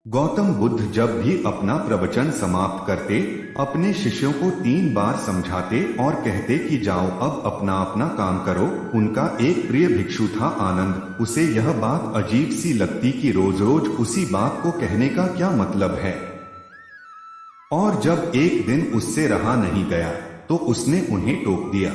गौतम बुद्ध जब भी अपना प्रवचन समाप्त करते, अपने शिष्यों को 3 बार समझाते और कहते कि जाओ अब अपना अपना काम करो। उनका एक प्रिय भिक्षु था आनंद। उसे यह बात अजीब सी लगती कि रोज रोज उसी बात को कहने का क्या मतलब है। और जब एक दिन उससे रहा नहीं गया तो उसने उन्हें टोक दिया।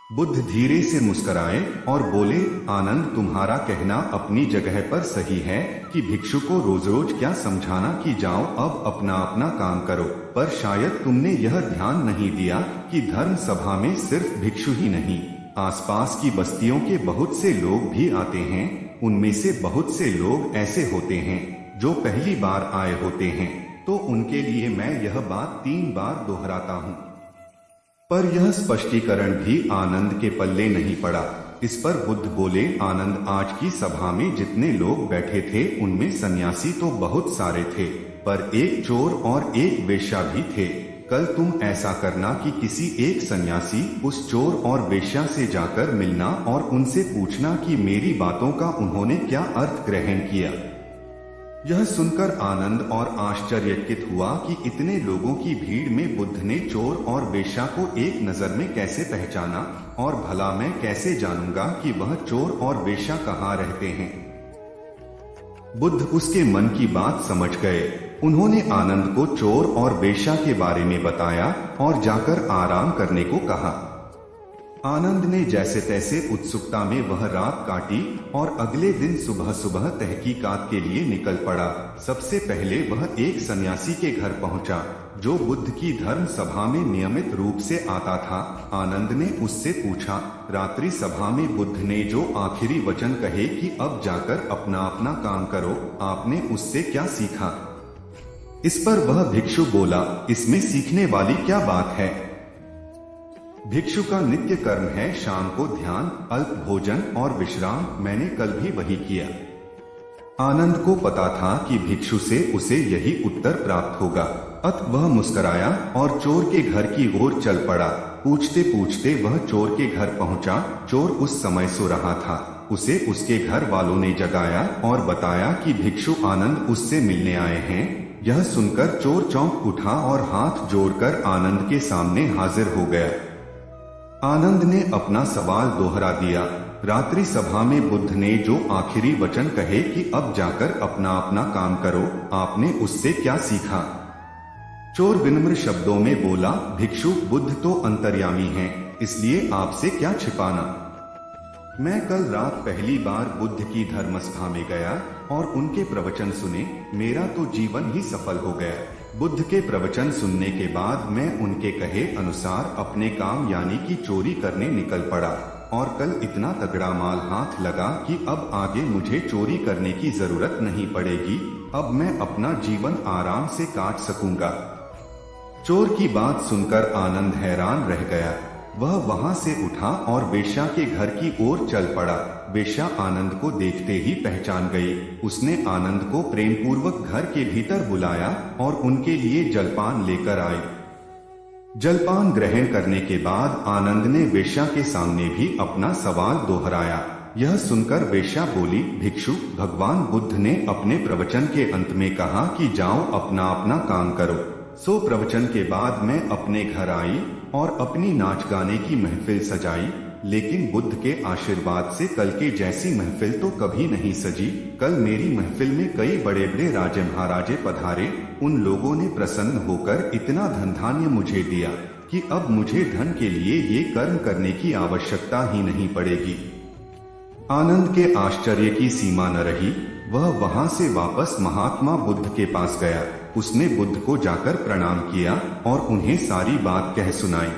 बुद्ध धीरे से मुस्कुराए और बोले, आनंद, तुम्हारा कहना अपनी जगह पर सही है कि भिक्षु को रोज रोज क्या समझाना कि जाओ अब अपना अपना काम करो, पर शायद तुमने यह ध्यान नहीं दिया कि धर्म सभा में सिर्फ भिक्षु ही नहीं, आसपास की बस्तियों के बहुत से लोग भी आते हैं। उनमें से बहुत से लोग ऐसे होते हैं जो पहली बार आए होते हैं, तो उनके लिए मैं यह बात 3 बार दोहराता हूँ। पर यह स्पष्टीकरण भी आनंद के पल्ले नहीं पड़ा। इस पर बुद्ध बोले, आनंद, आज की सभा में जितने लोग बैठे थे उनमें सन्यासी तो बहुत सारे थे, पर एक चोर और एक वेश्या भी थे। कल तुम ऐसा करना कि किसी एक सन्यासी उस चोर और वेश्या से जाकर मिलना और उनसे पूछना कि मेरी बातों का उन्होंने क्या अर्थ ग्रहण किया। यह सुनकर आनंद और आश्चर्यचकित हुआ कि इतने लोगों की भीड़ में बुद्ध ने चोर और वेश्या को एक नजर में कैसे पहचाना, और भला मैं कैसे जानूंगा कि वह चोर और वेश्या कहाँ रहते हैं। बुद्ध उसके मन की बात समझ गए। उन्होंने आनंद को चोर और वेश्या के बारे में बताया और जाकर आराम करने को कहा। आनंद ने जैसे तैसे उत्सुकता में वह रात काटी और अगले दिन सुबह सुबह तहकीकात के लिए निकल पड़ा। सबसे पहले वह एक सन्यासी के घर पहुंचा जो बुद्ध की धर्म सभा में नियमित रूप से आता था। आनंद ने उससे पूछा, रात्रि सभा में बुद्ध ने जो आखिरी वचन कहे कि अब जाकर अपना अपना काम करो, आपने उससे क्या सीखा? इस पर वह भिक्षु बोला, इसमें सीखने वाली क्या बात है? भिक्षु का नित्य कर्म है शाम को ध्यान, अल्प भोजन और विश्राम। मैंने कल भी वही किया। आनंद को पता था कि भिक्षु से उसे यही उत्तर प्राप्त होगा। अतः वह मुस्कुराया और चोर के घर की ओर चल पड़ा। पूछते पूछते वह चोर के घर पहुंचा। चोर उस समय सो रहा था। उसे उसके घर वालों ने जगाया और बताया कि भिक्षु आनंद उससे मिलने आए हैं। यह सुनकर चोर चौंक उठा और हाथ जोड़कर आनंद के सामने हाजिर हो गया। आनंद ने अपना सवाल दोहरा दिया। रात्रि सभा में बुद्ध ने जो आखिरी वचन कहे कि अब जाकर अपना अपना काम करो, आपने उससे क्या सीखा? चोर विनम्र शब्दों में बोला, भिक्षु, बुद्ध तो अंतर्यामी हैं, इसलिए आपसे क्या छिपाना। मैं कल रात पहली बार बुद्ध की धर्मसभा में गया और उनके प्रवचन सुने। मेरा तो जीवन ही सफल हो गया। बुद्ध के प्रवचन सुनने के बाद मैं उनके कहे अनुसार अपने काम यानी कि चोरी करने निकल पड़ा, और कल इतना तगड़ा माल हाथ लगा कि अब आगे मुझे चोरी करने की जरूरत नहीं पड़ेगी। अब मैं अपना जीवन आराम से काट सकूंगा। चोर की बात सुनकर आनंद हैरान रह गया। वह वहां से उठा और वेश्या के घर की ओर चल पड़ा। वेश्या आनंद को देखते ही पहचान गई। उसने आनंद को प्रेम पूर्वक घर के भीतर बुलाया और उनके लिए जलपान लेकर आई। जलपान ग्रहण करने के बाद आनंद ने वेश्या के सामने भी अपना सवाल दोहराया। यह सुनकर वेश्या बोली, भिक्षु, भगवान बुद्ध ने अपने प्रवचन के अंत में कहा कि जाओ अपना अपना काम करो। सो प्रवचन के बाद मैं अपने घर आई और अपनी नाच गाने की महफिल सजाई, लेकिन बुद्ध के आशीर्वाद से कल के जैसी महफिल तो कभी नहीं सजी। कल मेरी महफिल में कई बड़े बड़े राजे महाराजे पधारे। उन लोगों ने प्रसन्न होकर इतना धन धान्य मुझे दिया कि अब मुझे धन के लिए ये कर्म करने की आवश्यकता ही नहीं पड़ेगी। आनंद के आश्चर्य की सीमा न रही। वह वहां से वापस महात्मा बुद्ध के पास गया। उसने बुद्ध को जाकर प्रणाम किया और उन्हें सारी बात कह सुनाई।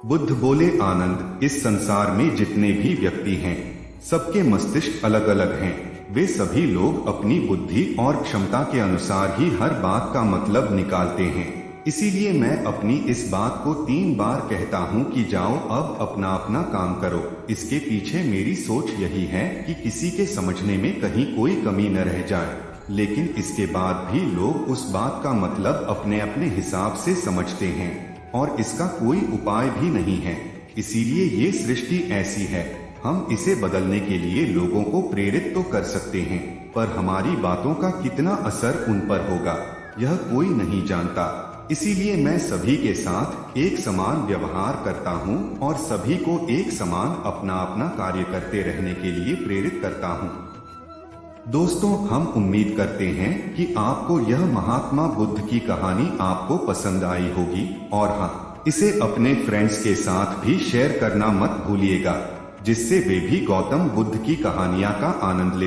बुद्ध बोले, आनंद, इस संसार में जितने भी व्यक्ति हैं, सबके मस्तिष्क अलग अलग हैं। वे सभी लोग अपनी बुद्धि और क्षमता के अनुसार ही हर बात का मतलब निकालते हैं। इसीलिए मैं अपनी इस बात को 3 बार कहता हूँ कि जाओ अब अपना अपना काम करो। इसके पीछे मेरी सोच यही है कि किसी के समझने में कहीं कोई कमी न रह जाए। लेकिन इसके बाद भी लोग उस बात का मतलब अपने अपने हिसाब से समझते हैं और इसका कोई उपाय भी नहीं है। इसीलिए ये सृष्टि ऐसी है। हम इसे बदलने के लिए लोगों को प्रेरित तो कर सकते हैं, पर हमारी बातों का कितना असर उन पर होगा यह कोई नहीं जानता। इसीलिए मैं सभी के साथ एक समान व्यवहार करता हूँ और सभी को एक समान अपना अपना कार्य करते रहने के लिए प्रेरित करता हूँ। दोस्तों, हम उम्मीद करते हैं कि आपको यह महात्मा बुद्ध की कहानी आपको पसंद आई होगी और हाँ, इसे अपने फ्रेंड्स के साथ भी शेयर करना मत भूलिएगा, जिससे वे भी गौतम बुद्ध की कहानियां का आनंद ले